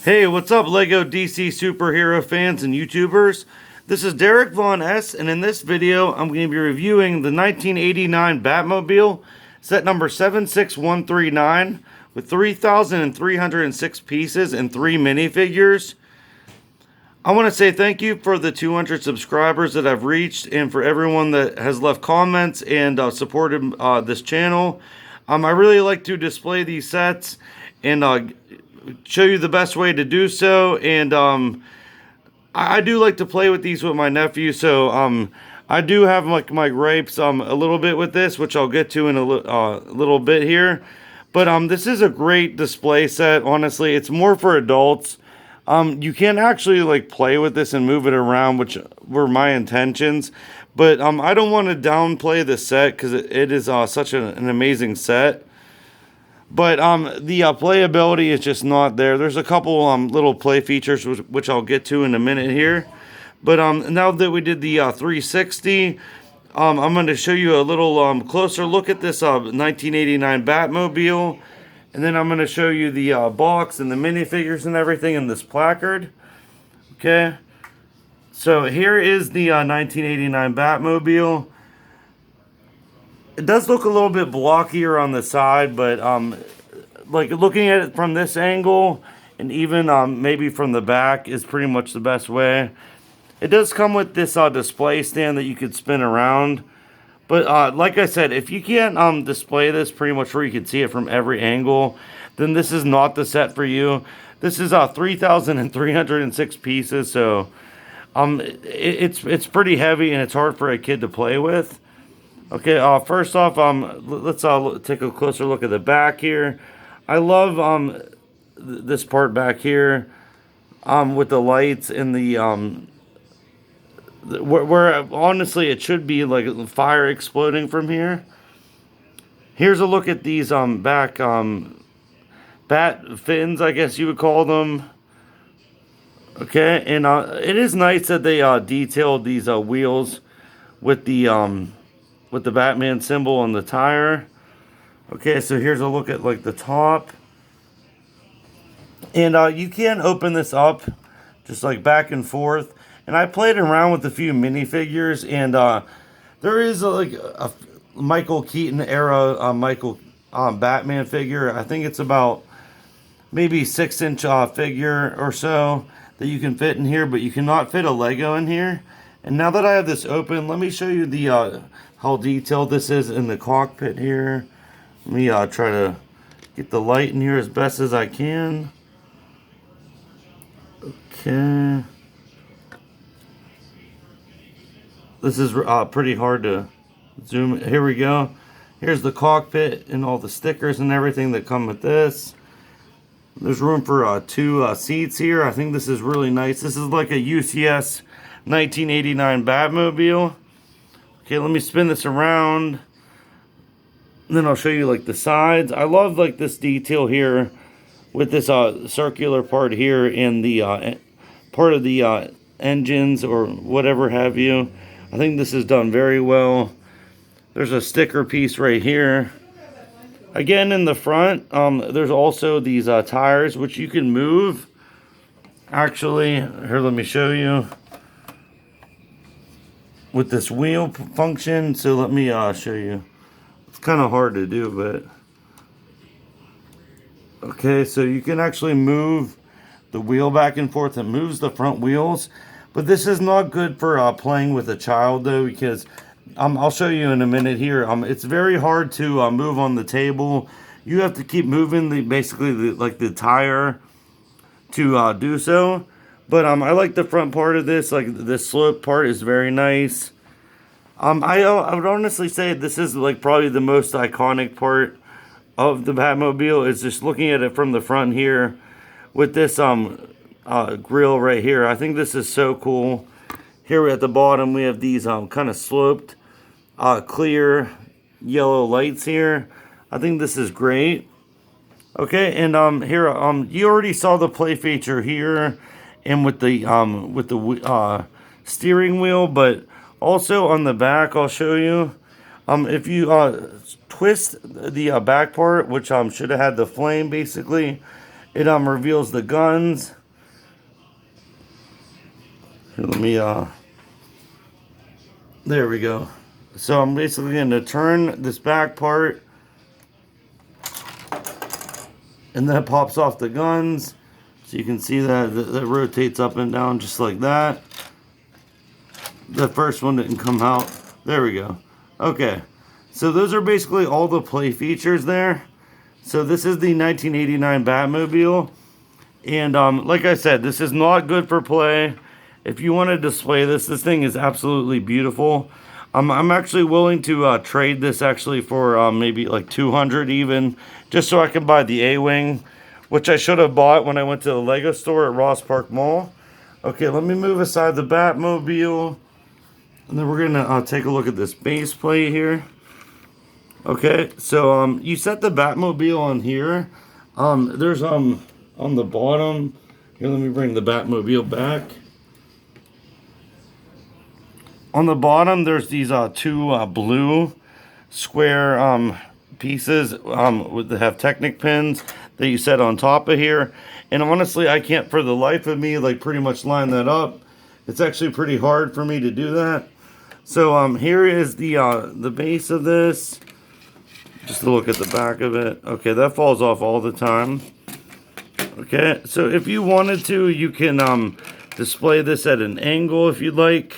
Hey, what's up, Lego DC superhero fans and YouTubers? This is Derek Von S, and in this video, I'm going to be reviewing the 1989 Batmobile, set number 76139, with 3,306 pieces and 3 minifigures. I want to say thank you for the 200 subscribers that I've reached, and for everyone that has left comments and supported this channel. I really like to display these sets and show you the best way to do so, and I do like to play with these with my nephew, so I do have like my gripes a little bit with this, which I'll get to in a little bit here. But this is a great display set. Honestly, it's more for adults. You can actually like play with this and move it around, which were my intentions, but I don't want to downplay the set because it is such an amazing set. But the playability is just not there. There's a couple little play features which I'll get to in a minute here. But now that we did the 360, I'm going to show you a little closer look at this 1989 Batmobile. And then I'm going to show you the box and the minifigures and everything in this placard. Okay. So here is the 1989 Batmobile. It does look a little bit blockier on the side, but like looking at it from this angle and even maybe from the back is pretty much the best way. It does come with this display stand that you could spin around, but like I said, if you can't display this pretty much where you can see it from every angle, then this is not the set for you. This is 3,306 pieces, so it's pretty heavy and it's hard for a kid to play with. Okay, first off, let's take a closer look at the back here. I love this part back here with the lights and the where honestly it should be like fire exploding from here. Here's a look at these back bat fins, I guess you would call them. Okay, and it is nice that they detailed these wheels with the Batman symbol on the tire. Okay, so here's a look at like the top. And you can open this up just like back and forth. And I played around with a few minifigures, and there is like a Michael Keaton era Batman figure. I think it's about maybe 6-inch figure or so that you can fit in here, but you cannot fit a Lego in here. And now that I have this open, let me show you the how detailed this is in the cockpit here. Let me try to get the light in here as best as I can. Okay. This is pretty hard to zoom. Here we go. Here's the cockpit and all the stickers and everything that come with this. There's room for 2 seats here. I think this is really nice. This is like a UCS 1989 Batmobile. Okay, let me spin this around. And then I'll show you like the sides. I love like this detail here with this circular part here and the part of the engines or whatever have you. I think this is done very well. There's a sticker piece right here. Again, in the front, there's also these tires which you can move. Actually, here, let me show you. With this wheel function, so let me show you. It's kind of hard to do, but okay, so you can actually move the wheel back and forth. It moves the front wheels, but this is not good for playing with a child though, because I'll show you in a minute here. It's very hard to move on the table. You have to keep moving basically the tire to do so. But I like the front part of this. Like the slope part is very nice. I would honestly say this is like probably the most iconic part of the Batmobile, is just looking at it from the front here with this grill right here. I think this is so cool. Here at the bottom we have these kind of sloped clear yellow lights here. I think this is great. Okay, and here you already saw the play feature here and with the steering wheel, but also on the back I'll show you. If you twist the back part, which should have had the flame basically, It reveals the guns. Here, let me there we go. So I'm basically going to turn this back part, and that pops off the guns. So you can see that rotates up and down just like that. The first one didn't come out. There we go. Okay, so those are basically all the play features there. So this is the 1989 Batmobile, and like I said, this is not good for play. If you want to display this thing is absolutely beautiful. I'm actually willing to trade this actually for maybe like 200 even, just so I can buy the A-Wing, which I should have bought when I went to the Lego store at Ross Park Mall. Okay, let me move aside the Batmobile, and then we're gonna take a look at this base plate here. Okay, so you set the Batmobile on here. There's on the bottom here. Let me bring the Batmobile back. On the bottom, there's these two blue square pieces that have Technic pins that you set on top of here. And honestly, I can't for the life of me like pretty much line that up. It's actually pretty hard for me to do that. So here is the base of this. Just to look at the back of it. Okay, that falls off all the time. Okay, so if you wanted to, you can display this at an angle if you'd like.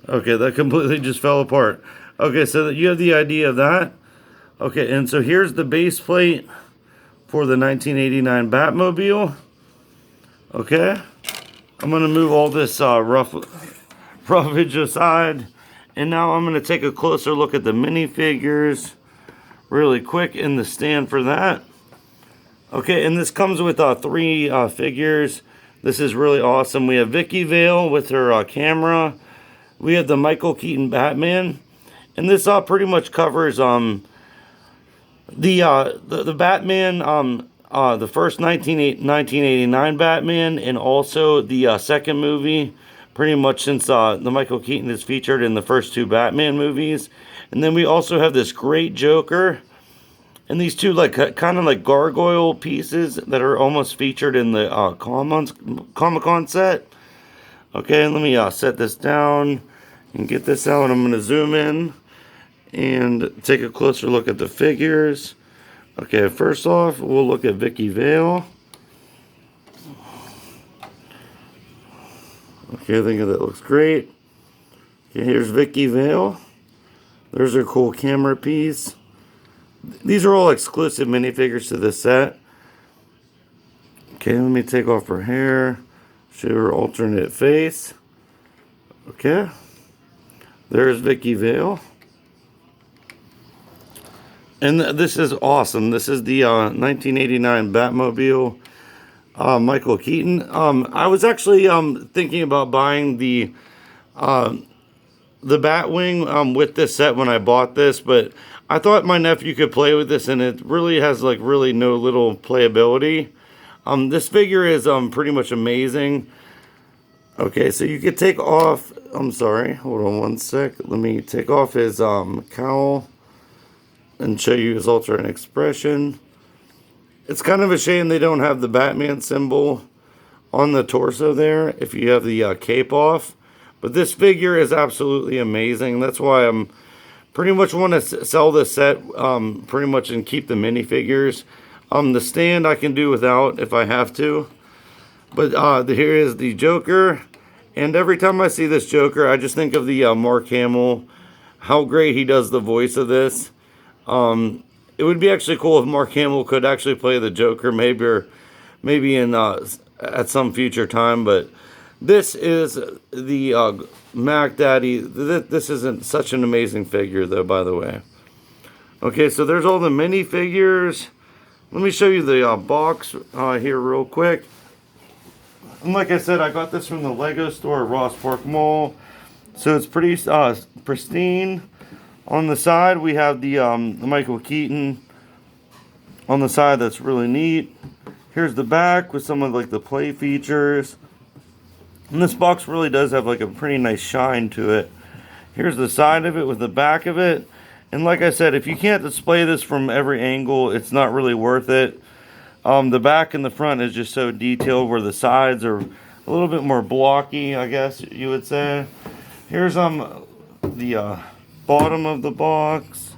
Okay, that completely just fell apart. Okay, so you have the idea of that. Okay, and so here's the base plate for the 1989 Batmobile. Okay, I'm going to move all this roughage aside. And now I'm going to take a closer look at the minifigures really quick in the stand for that. Okay, and this comes with 3 figures. This is really awesome. We have Vicky Vale with her camera. We have the Michael Keaton Batman, and this pretty much covers the Batman, the first 1989 Batman, and also the second movie, pretty much since the Michael Keaton is featured in the first 2 Batman movies. And then we also have this great Joker, and these two kind of like gargoyle pieces that are almost featured in the Comic-Con set. Okay, let me set this down and get this out. I'm going to zoom in and take a closer look at the figures. Okay, first off, we'll look at Vicky Vale. Okay, I think that looks great. Okay, here's Vicky Vale. There's her cool camera piece. These are all exclusive minifigures to this set. Okay, let me take off her hair. Show her alternate face. Okay. There's Vicky Vale. And this is awesome. This is the 1989 Batmobile Michael Keaton. I was actually thinking about buying the Batwing with this set when I bought this, but I thought my nephew could play with this, and it really has like really no little playability. This figure is pretty much amazing. Okay, so you could take off, I'm sorry, hold on one sec. Let me take off his cowl and show you his alternate expression. It's kind of a shame they don't have the Batman symbol on the torso there if you have the cape off. But this figure is absolutely amazing. That's why I'm pretty much want to sell this set pretty much and keep the minifigures. The stand I can do without if I have to. But here is the Joker. And every time I see this Joker, I just think of the Mark Hamill. How great he does the voice of this. It would be actually cool if Mark Hamill could actually play the Joker, maybe in at some future time. But this is the Mac Daddy. This isn't such an amazing figure, though, by the way. Okay, so there's all the minifigures. Let me show you the box here real quick. And like I said, I got this from the Lego store at Ross Park Mall. So it's pretty pristine. On the side, we have the Michael Keaton on the side. That's really neat. Here's the back with some of like the play features. And this box really does have like a pretty nice shine to it. Here's the side of it with the back of it. And like I said, if you can't display this from every angle, it's not really worth it. The back and the front is just so detailed, where the sides are a little bit more blocky, I guess you would say. Here's the bottom of the box.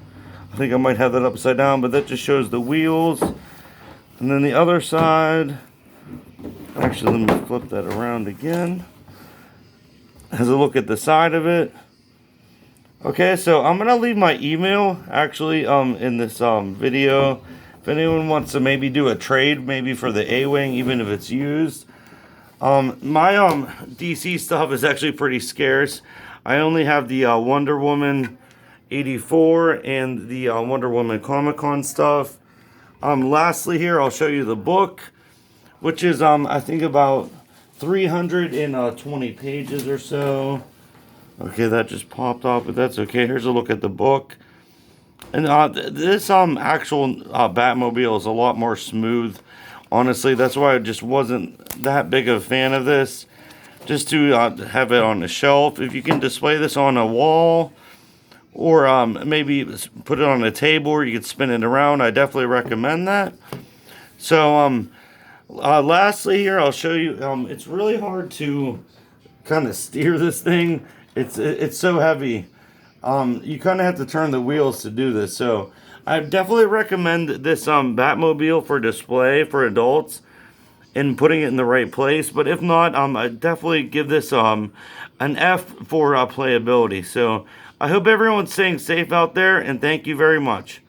I think I might have that upside down, but that just shows the wheels. And then the other side, actually let me flip that around again. Has a look at the side of it. Okay, so I'm gonna leave my email actually in this video. If anyone wants to maybe do a trade, maybe for the A-Wing, even if it's used. My DC stuff is actually pretty scarce. I only have the Wonder Woman 84 and the Wonder Woman Comic-Con stuff. Lastly here, I'll show you the book, which is I think about 320 pages or so. Okay, that just popped off, but that's okay. Here's a look at the book. And this actual Batmobile is a lot more smooth. Honestly, that's why I just wasn't that big of a fan of this. Just to have it on the shelf. If you can display this on a wall, or maybe put it on a table or you can spin it around, I definitely recommend that. So lastly here, I'll show you, it's really hard to kind of steer this thing. It's so heavy. You kind of have to turn the wheels to do this. So I definitely recommend this Batmobile for display for adults and putting it in the right place. But if not, I definitely give this an F for playability. So I hope everyone's staying safe out there, and thank you very much.